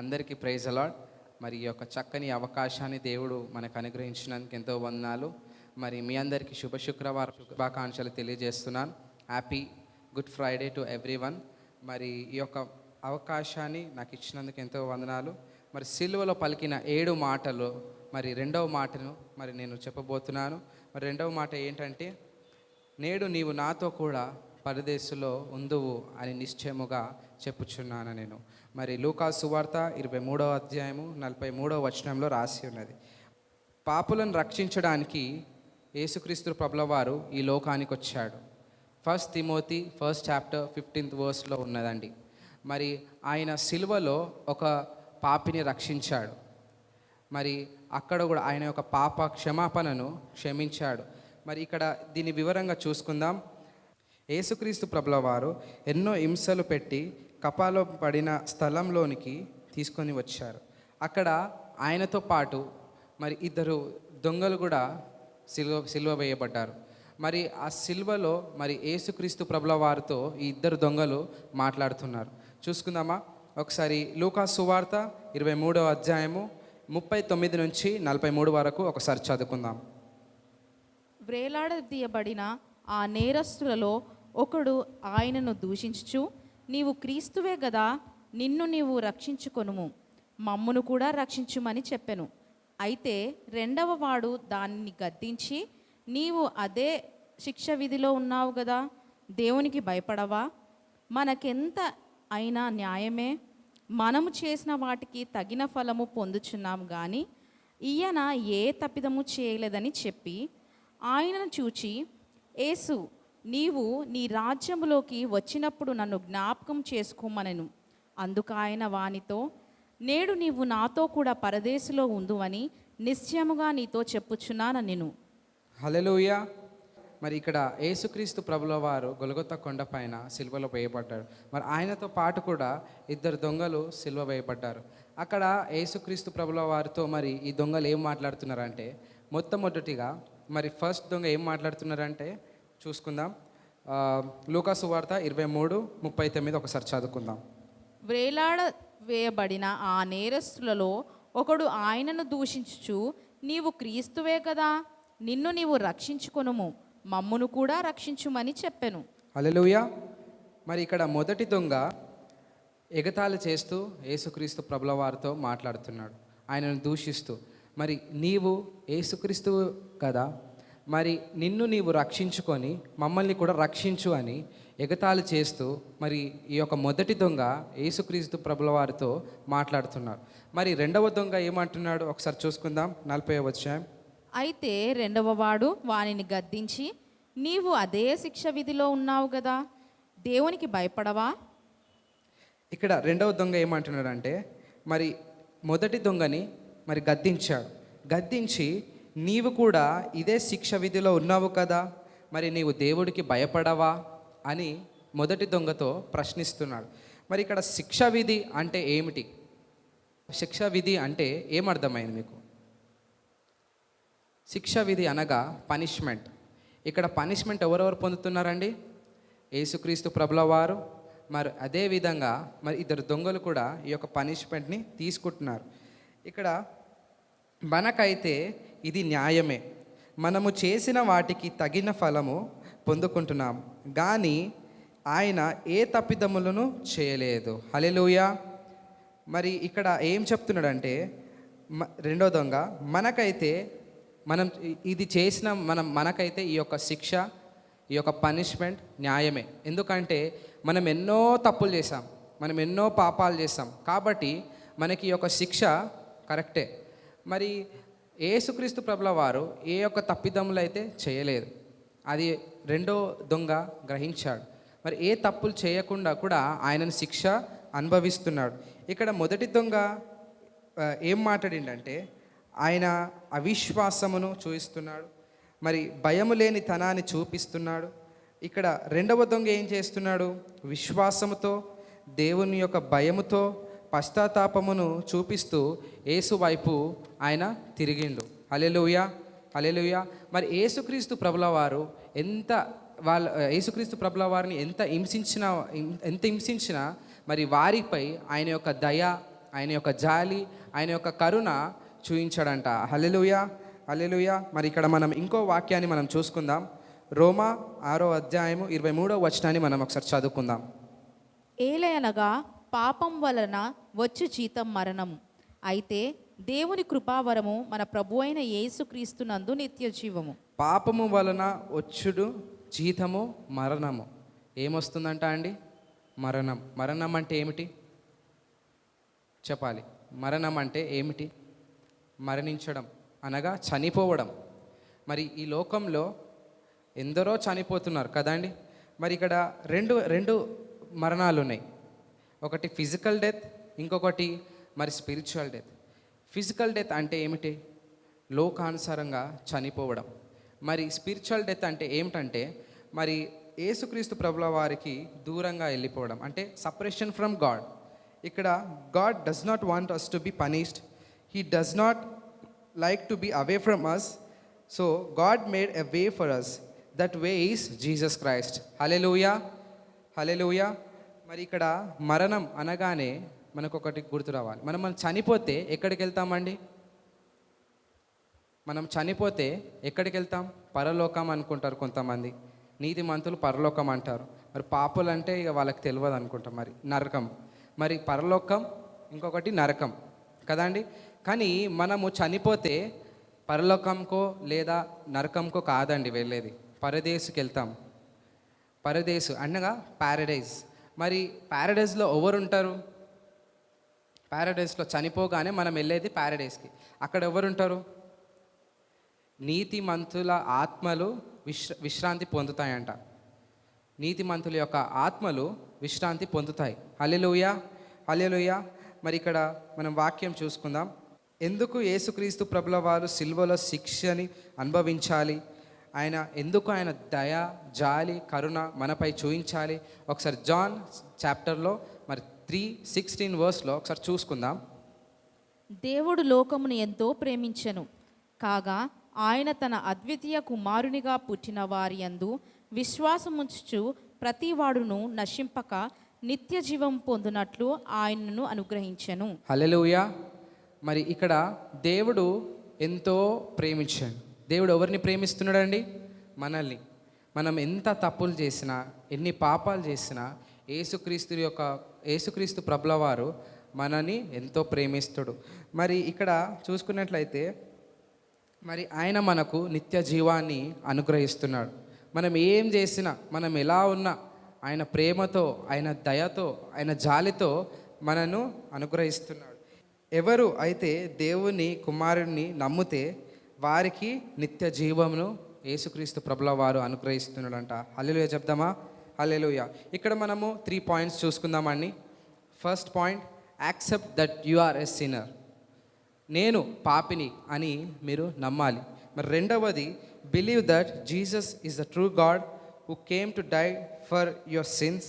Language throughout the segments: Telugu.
అందరికీ ప్రైజ్ అలాడ్. మరి ఈ యొక్క చక్కని అవకాశాన్ని దేవుడు మనకు అనుగ్రహించినందుకు ఎంతో వందనాలు. మరి మీ అందరికీ శుభాకాంక్షలు తెలియజేస్తున్నాను. Happy good Friday to everyone. మరి ఈ యొక్క అవకాశాన్ని నాకు ఇచ్చినందుకు ఎంతో వందనాలు. మరి సిలువలో పలికిన 7 మాటలు మరి రెండవ మాటను మరి నేను చెప్పబోతున్నాను. మరి రెండవ మాట ఏంటంటే, నేడు నీవు నాతో కూడా పరదేశంలో ఉందువు అని నిశ్చయముగా చెప్పుచున్నాను నేను. మరి లూకా సువార్త 23వ అధ్యాయము 43వ వచనంలో రాసి ఉన్నది. పాపులను రక్షించడానికి యేసుక్రీస్తు ప్రభుల వారు ఈ లోకానికి వచ్చాడు. 1 తిమోతి 1st చాప్టర్ 15th వర్స్లో ఉన్నదండి. మరి ఆయన సిలువలో ఒక పాపిని రక్షించాడు. మరి అక్కడ కూడా ఆయన యొక్క పాప క్షమాపణను క్షమించాడు. మరి ఇక్కడ దీని వివరంగా చూసుకుందాం. యేసుక్రీస్తు ప్రభుల వారు ఎన్నో హింసలు పెట్టి కపాలో పడిన స్థలంలోనికి తీసుకొని వచ్చారు. అక్కడ ఆయనతో పాటు మరి 2 దొంగలు కూడా సిలువ వేయబడ్డారు. మరి ఆ సిలువలో మరి యేసుక్రీస్తు ప్రభుల వారితో ఈ 2 దొంగలు మాట్లాడుతున్నారు. చూసుకుందామా ఒకసారి. లూకా సువార్త 23వ అధ్యాయము 39 నుంచి 43 వరకు ఒకసారి చదువుకుందాం. వ్రేలాడదీయబడిన ఆ నేరస్తులలో ఒకడు ఆయనను దూషించుచు, నీవు క్రీస్తువే గదా, నిన్ను నీవు రక్షించుకొనుము, మమ్మును కూడా రక్షించుమని చెప్పెను. అయితే రెండవ వాడు దానిని గద్దించి, నీవు అదే శిక్ష విధిలో ఉన్నావు గదా, దేవునికి భయపడవా? మనకెంత అయినా న్యాయమే, మనము చేసిన వాటికి తగిన ఫలము పొందుచున్నాము గాని ఈయన ఏ తప్పిదము చేయలేదని చెప్పి ఆయనను చూచి, యేసు, నీవు నీ రాజ్యములోకి వచ్చినప్పుడు నన్ను జ్ఞాపకం చేసుకోమనెను. అందుకు ఆయన వానితో, నేడు నీవు నాతో కూడా పరదేశంలో ఉందువని నిశ్చయముగా నీతో చెప్పుచున్నానెను. హల్లెలూయా. మరి ఇక్కడ యేసుక్రీస్తు ప్రభుల వారు గొలగొతా కొండ పైన సిలువలో వేయబడ్డాడు. మరి ఆయనతో పాటు కూడా 2 దొంగలు సిలువ వేయబడ్డారు. అక్కడ యేసుక్రీస్తు ప్రభుల వారితో మరి ఈ దొంగలు ఏం మాట్లాడుతున్నారంటే, మొట్టమొదటిగా మరి ఫస్ట్ దొంగ ఏం మాట్లాడుతున్నారంటే చూసుకుందాం. లూకా సువార్త 23:39 ఒకసారి చదువుకుందాం. వ్రేలాడ వేయబడిన ఆ నేరస్తులలో ఒకడు ఆయనను దూషించుచు, నీవు క్రీస్తువే కదా, నిన్ను నీవు రక్షించుకొనుము, మమ్మును కూడా రక్షించుమని చెప్పెను. హల్లెలూయా. మరి ఇక్కడ మొదటి దొంగ ఎగతాళి చేస్తూ యేసుక్రీస్తు ప్రభుల వారితో మాట్లాడుతున్నాడు, ఆయనను దూషిస్తూ. మరి నీవు యేసుక్రీస్తు కదా, మరి నిన్ను నీవు రక్షించుకొని మమ్మల్ని కూడా రక్షించు అని ఎగతాళి చేస్తూ మరి ఈ యొక్క మొదటి దొంగ యేసుక్రీస్తు ప్రభుల వారితో మాట్లాడుతున్నాడు. మరి రెండవ దొంగ ఏమంటున్నాడు ఒకసారి చూసుకుందాం. 40వ వచనం. అయితే రెండవ వాడు వానిని గద్దించి, నీవు అదే శిక్ష విధిలో ఉన్నావు కదా, దేవునికి భయపడవా? ఇక్కడ రెండవ దొంగ ఏమంటున్నాడంటే, మరి మొదటి దొంగని మరి గద్దించి నీవు కూడా ఇదే శిక్ష విధిలో ఉన్నావు కదా, మరి నీవు దేవుడికి భయపడవా అని మొదటి దొంగతో ప్రశ్నిస్తున్నాడు. మరి ఇక్కడ శిక్ష విధి అంటే ఏమిటి? శిక్ష విధి అంటే ఏమర్థమైంది మీకు? శిక్ష విధి అనగా పనిష్మెంట్. ఇక్కడ పనిష్మెంట్ ఎవరెవరు పొందుతున్నారండి? యేసుక్రీస్తు ప్రభుల వారు, మరి అదేవిధంగా మరి 2 దొంగలు కూడా ఈ యొక్క పనిష్మెంట్ని తీసుకుంటున్నారు. ఇక్కడ మనకైతే ఇది న్యాయమే, మనము చేసిన వాటికి తగిన ఫలము పొందుకుంటున్నాము, కానీ ఆయన ఏ తప్పిదములను చేయలేదు. హల్లెలూయా. మరి ఇక్కడ ఏం చెప్తున్నాడంటే, రెండో దొంగ మనకైతే మనం ఇది చేసిన మనకైతే ఈ యొక్క శిక్ష, ఈ యొక్క పనిష్మెంట్ న్యాయమే. ఎందుకంటే మనం ఎన్నో తప్పులు చేసాం, మనం ఎన్నో పాపాలు చేసాం, కాబట్టి మనకి ఈ యొక్క శిక్ష కరెక్టే. మరి యేసుక్రీస్తు ప్రభుల వారు ఏ యొక్క తప్పిదములు అయితే చేయలేదు, అది రెండో దొంగ గ్రహించాడు. మరి ఏ తప్పులు చేయకుండా కూడా ఆయనను శిక్ష అనుభవిస్తున్నాడు. ఇక్కడ మొదటి దొంగ ఏం మాట్లాడిండంటే, ఆయన అవిశ్వాసమును చూపిస్తున్నాడు, మరి భయము లేని తనాన్ని చూపిస్తున్నాడు. ఇక్కడ రెండవ దొంగ ఏం చేస్తున్నాడు? విశ్వాసముతో, దేవుని యొక్క భయముతో, పశ్చాత్తాపమును చూపిస్తూ యేసు వైపు ఆయన తిరిగిండు. హల్లెలూయా, హల్లెలూయా. మరి యేసుక్రీస్తు ప్రభుల వారు యేసుక్రీస్తు ప్రభుల వారిని ఎంత హింసించినా మరి వారిపై ఆయన యొక్క దయ, ఆయన యొక్క జాలి, ఆయన యొక్క కరుణ చూయించాడంట. హల్లెలూయా, హల్లెలూయా. మరి ఇక్కడ మనం ఇంకో వాక్యాన్ని మనం చూసుకుందాం. రోమా 6వ అధ్యాయము 23వ వచనాన్ని మనం ఒకసారి చదువుకుందాం. ఏలయనగా పాపం వలన వచ్చు జీతం మరణము, అయితే దేవుని కృపావరము మన ప్రభు అయిన యేసుక్రీస్తునందు నిత్య జీవము. పాపము వలన వచ్చుడు జీతము మరణము. ఏమొస్తుందంట అండి? మరణం. మరణం అంటే ఏమిటి చెప్పాలి? మరణం అంటే ఏమిటి? మరణించడం అనగా చనిపోవడం. మరి ఈ లోకంలో ఎందరో చనిపోతున్నారు కదండి. మరి ఇక్కడ రెండు మరణాలు ఉన్నాయి. ఒకటి ఫిజికల్ డెత్, ఇంకొకటి మరి స్పిరిచువల్ డెత్. ఫిజికల్ డెత్ అంటే ఏమిటి? లోకానుసారంగా చనిపోవడం. మరి స్పిరిచువల్ డెత్ అంటే ఏమిటంటే మరి యేసుక్రీస్తు ప్రభుల వారికి దూరంగా వెళ్ళిపోవడం, అంటే సపరేషన్ ఫ్రమ్ గాడ్. ఇక్కడ God does not want us to be punished, he does not like to be away from us. So God made a way for us, that way is Jesus Christ. Hallelujah, hallelujah. మరి ఇక్కడ మరణం అనగానే మనకు ఒకటి గుర్తు రావాలి. మనం చనిపోతే ఎక్కడికి వెళ్తామండి? మనం చనిపోతే ఎక్కడికి వెళ్తాం? పరలోకం అనుకుంటారు కొంతమంది, నీతిమంతులు పరలోకం అంటారు. మరి పాపులు అంటే ఇక వాళ్ళకి తెలియదు అనుకుంటాం. మరి నరకం, మరి పరలోకం, ఇంకొకటి నరకం కదండి. కానీ మనము చనిపోతే పరలోకంకో లేదా నరకంకో కాదండి వెళ్ళేది, పరదేశుకి వెళ్తాం. పరదేశు అనగా ప్యారడైజ్. మరి ప్యారడైజ్లో ఎవరు ఉంటారు? ప్యారడైజ్లో చనిపోగానే మనం వెళ్ళేది ప్యారడైజ్కి. అక్కడ ఎవరు ఉంటారు? నీతిమంతుల ఆత్మలు విశ్రాంతి పొందుతాయంట. నీతిమంతుల యొక్క ఆత్మలు విశ్రాంతి పొందుతాయి. హల్లెలూయా, హల్లెలూయా. మరి ఇక్కడ మనం వాక్యం చూసుకుందాం. ఎందుకు యేసుక్రీస్తు ప్రభుల వారు సిలువలో శిక్షని అనుభవించాలి? ఎందుకు ఆయన దయ, జాలి, కరుణ మనపై చూపించాలి? ఒకసారి జాన్ చాప్టర్లో మరి 3:16 ఒకసారి చూసుకుందాం. దేవుడు లోకమును ఎంతో ప్రేమించెను, కాగా ఆయన తన అద్వితీయ కుమారునిగా పుట్టిన వారి యందు విశ్వాసముంచుచు ప్రతివాడును నశింపక నిత్య జీవం పొందునట్లు ఆయనను అనుగ్రహించెను. హల్లెలూయా. మరి ఇక్కడ దేవుడు ఎంతో ప్రేమించాడు. దేవుడు ఎవరిని ప్రేమిస్తున్నాడండి? మనల్ని. మనం ఎంత తప్పులు చేసినా, ఎన్ని పాపాలు చేసినా యేసుక్రీస్తు ప్రభుల వారు మనని ఎంతో ప్రేమిస్తాడు. మరి ఇక్కడ చూసుకున్నట్లయితే మరి ఆయన మనకు నిత్య జీవాన్ని అనుగ్రహిస్తున్నాడు. మనం ఏం చేసినా, మనం ఎలా ఉన్నా ఆయన ప్రేమతో, ఆయన దయతో, ఆయన జాలితో మనను అనుగ్రహిస్తున్నాడు. ఎవరు అయితే దేవుని కుమారుడిని నమ్మితే వారికి నిత్య జీవమును యేసుక్రీస్తు ప్రభుల వారు అనుగ్రహిస్తున్నాడంట. హల్లెలూయా చెప్దామా? హల్లెలూయా. ఇక్కడ మనము 3 పాయింట్స్ చూసుకుందామండి. First point, accept that you are a sinner. నేను పాపిని అని మీరు నమ్మాలి. మరి రెండవది, believe that Jesus is the true God who came to die for your sins.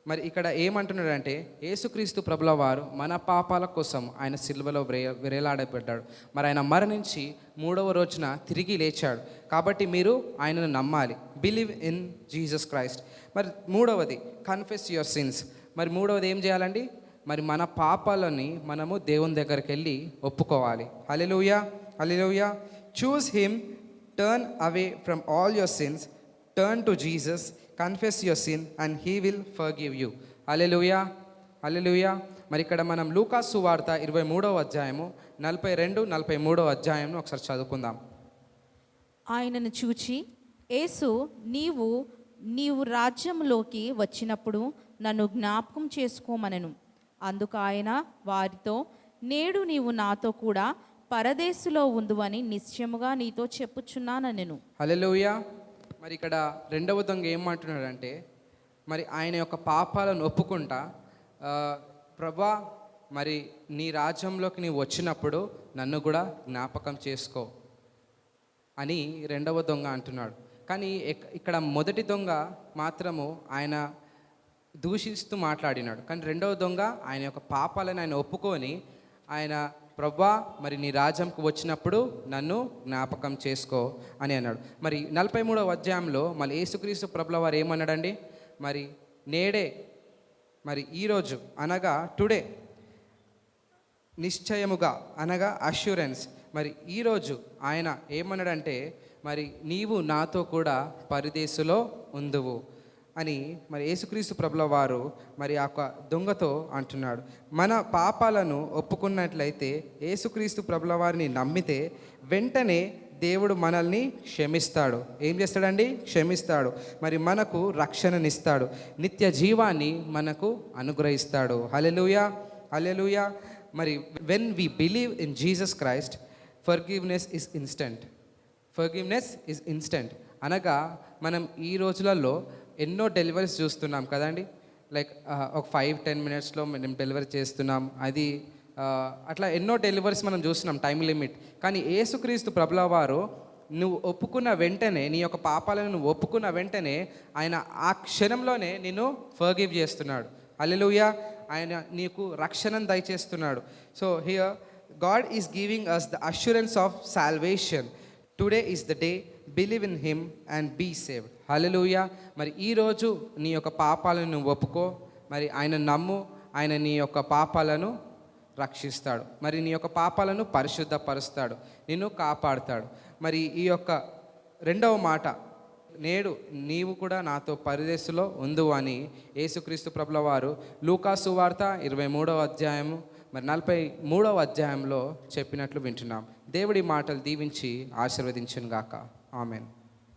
మరి ఇక్కడ ఏమంటున్నాడంటే యేసుక్రీస్తు ప్రభుల వారు మన పాపాల కోసం ఆయన సిలువలో వేలాడబడ్డాడు. మరి ఆయన మరణించి 3వ రోజున తిరిగి లేచాడు. కాబట్టి మీరు ఆయనను నమ్మాలి. Believe in Jesus Christ. మరి మూడవది, కన్ఫెస్ యువర్ సిన్స్. మరి మూడవది ఏం చేయాలండి? మరి మన పాపాలని మనము దేవుని దగ్గరికి వెళ్ళి ఒప్పుకోవాలి. Hallelujah, hallelujah. Choose him, turn away from all your sins, turn to Jesus, confess your sin and he will forgive you. Hallelujah, hallelujah. మరి ఇక్కడ మనం లూకాసు సువార్త 23వ అధ్యాయము 42-43 అధ్యాయంను ఒకసారి చదువుకుందాం. ఆయనను చూచి యేసు, నీవు రాజ్యంలోకి వచ్చినప్పుడు నన్ను జ్ఞాపకం చేసుకోమనెను. అందుకు ఆయన వారితో, నేడు నీవు నాతో కూడా పరదేశులో ఉందువని నిశ్చయముగా నీతో చెప్పుచున్నానెను. హల్లెలూయా. మరి ఇక్కడ రెండవ దొంగ ఏమంటున్నాడంటే మరి ఆయన యొక్క పాపాలను ఒప్పుకుంటా, ప్రభా మరి నీ రాజ్యంలోకి నీవు వచ్చినప్పుడు నన్ను కూడా జ్ఞాపకం చేసుకో అని రెండవ దొంగ అంటున్నాడు. కానీ ఇక్కడ మొదటి దొంగ మాత్రము ఆయన దూషిస్తూ మాట్లాడినాడు. కానీ రెండవ దొంగ ఆయన యొక్క పాపాలను ఆయన ఒప్పుకొని ఆయన, ప్రభా మరి నీ రాజ్యంకు వచ్చినప్పుడు నన్ను జ్ఞాపకం చేసుకో అని అన్నాడు. మరి 43వ అధ్యాయంలో మళ్ళీ యేసుక్రీస్తు ప్రభుల వారు ఏమన్నాడండి? మరి నేడే, మరి ఈరోజు అనగా టుడే నిశ్చయముగా అనగా అష్యూరెన్స్. మరి ఈరోజు ఆయన ఏమన్నాడంటే మరి నీవు నాతో కూడా పరదేశులో ఉందువు అని మరి యేసుక్రీస్తు ప్రభుల వారు మరి ఆ యొక్క దొంగతో అంటున్నాడు. మన పాపాలను ఒప్పుకున్నట్లయితే యేసుక్రీస్తు ప్రభుల వారిని నమ్మితే వెంటనే దేవుడు మనల్ని క్షమిస్తాడు. ఏం చేస్తాడండి? క్షమిస్తాడు. మరి మనకు రక్షణనిస్తాడు, నిత్య జీవాన్ని మనకు అనుగ్రహిస్తాడు. Hallelujah, hallelujah. మరి when we believe in Jesus Christ, forgiveness is instant. Forgiveness is instant అనగా మనం ఈ రోజులలో ఎన్నో డెలివరీస్ చూస్తున్నాం కదండి. లైక్ ఒక 5-10 మినిట్స్లో మనం డెలివరీ చేస్తున్నాం. అది అట్లా ఎన్నో డెలివరీస్ మనం చూస్తున్నాం, టైం లిమిట్. కానీ యేసుక్రీస్తు ప్రభుల వారు నువ్వు ఒప్పుకున్న వెంటనే, నీ యొక్క పాపాలను నువ్వు ఒప్పుకున్న వెంటనే ఆయన ఆ క్షణంలోనే నిన్ను ఫర్గివ్ చేస్తున్నాడు. హల్లెలూయా. ఆయన నీకు రక్షణను దయచేస్తున్నాడు. So here God is giving us the assurance of salvation. Today is the day, believe in him and be saved. Hallelujah. మరి ఈరోజు నీ యొక్క పాపాలను నువ్వు ఒప్పుకో, మరి ఆయన నమ్ము, ఆయన నీ యొక్క పాపాలను రక్షిస్తాడు. మరి నీ యొక్క పాపాలను పరిశుద్ధపరుస్తాడు, నిన్ను కాపాడుతాడు. మరి ఈ యొక్క రెండవ మాట, నేడు నీవు కూడా నాతో పరదేశులో ఉందువు అని యేసుక్రీస్తు ప్రభుల వారు లూకా సువార్త 23వ అధ్యాయము మరి 43వ అధ్యాయంలో చెప్పినట్లు వింటున్నాం. దేవుడి మాటలు దీవించి ఆశీర్వదించును గాక. ఆమెన్.